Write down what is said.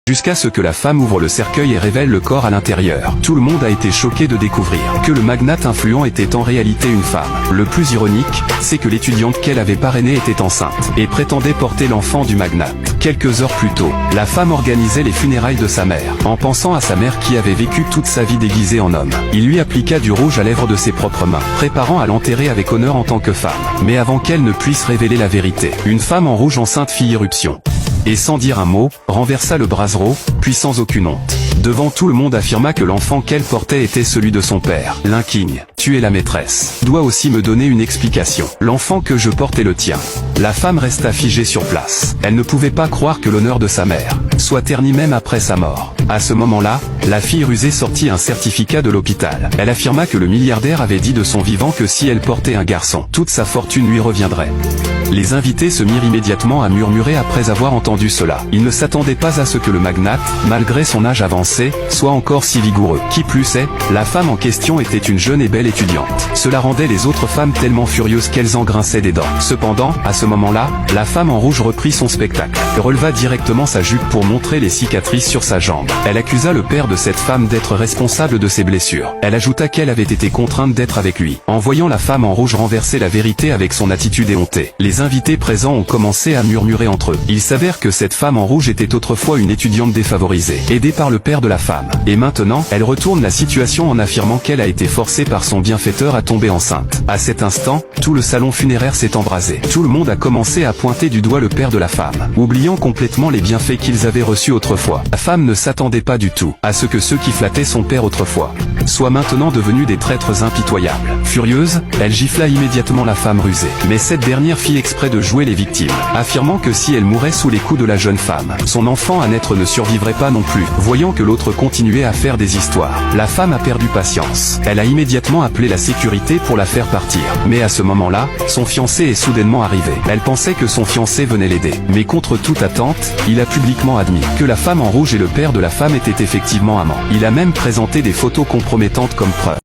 Jusqu'à ce que la femme ouvre le cercueil et révèle le corps à l'intérieur. Tout le monde a été choqué de découvrir que le magnate influent était en réalité une femme. Le plus ironique, c'est que l'étudiante qu'elle avait parrainée était enceinte et prétendait porter l'enfant du magnate. Quelques heures plus tôt, la femme organisait les funérailles de sa mère. En pensant à sa mère qui avait vécu toute sa vie déguisée en homme, il lui appliqua du rouge à lèvres de ses propres mains, préparant à l'enterrer avec honneur en tant que femme. Mais avant qu'elle ne puisse révéler la vérité, une femme en rouge enceinte fit irruption. Et sans dire un mot, renversa le brasereau, puis sans aucune honte. Devant tout le monde affirma que l'enfant qu'elle portait était celui de son père. L'inquigne, tu es la maîtresse, doit aussi me donner une explication. L'enfant que je porte est le tien. La femme resta figée sur place. Elle ne pouvait pas croire que l'honneur de sa mère soit terni même après sa mort. À ce moment-là, la fille rusée sortit un certificat de l'hôpital. Elle affirma que le milliardaire avait dit de son vivant que si elle portait un garçon, toute sa fortune lui reviendrait. Les invités se mirent immédiatement à murmurer après avoir entendu cela. Ils ne s'attendaient pas à ce que le magnate, malgré son âge avancé, soit encore si vigoureux. Qui plus est, la femme en question était une jeune et belle étudiante. Cela rendait les autres femmes tellement furieuses qu'elles en grinçaient des dents. Cependant, à ce moment-là, la femme en rouge reprit son spectacle. Elle releva directement sa jupe pour montrer les cicatrices sur sa jambe. Elle accusa le père de cette femme d'être responsable de ses blessures. Elle ajouta qu'elle avait été contrainte d'être avec lui. En voyant la femme en rouge renverser la vérité avec son attitude éhontée, les invités présents ont commencé à murmurer entre eux. Il s'avère que cette femme en rouge était autrefois une étudiante défavorisée, aidée par le père de la femme. Et maintenant, elle retourne la situation en affirmant qu'elle a été forcée par son bienfaiteur à tomber enceinte. À cet instant, tout le salon funéraire s'est embrasé. Tout le monde a commencé à pointer du doigt le père de la femme, oubliant complètement les bienfaits qu'ils avaient reçus autrefois. La femme ne s'attendait pas du tout à ce que ceux qui flattaient son père autrefois soient maintenant devenus des traîtres impitoyables. Furieuse, elle gifla immédiatement la femme rusée. Mais cette dernière fit exprès de jouer les victimes, affirmant que si elle mourait sous les coups de la jeune femme, son enfant à naître ne survivrait pas non plus. Voyant que l'autre continuait à faire des histoires, la femme a perdu patience. Elle a immédiatement appelé la sécurité pour la faire partir. Mais à ce moment-là, son fiancé est soudainement arrivé. Elle pensait que son fiancé venait l'aider. Mais contre toute attente, il a publiquement admis que la femme en rouge et le père de la femme étaient effectivement amants. Il a même présenté des photos compromettantes comme preuve.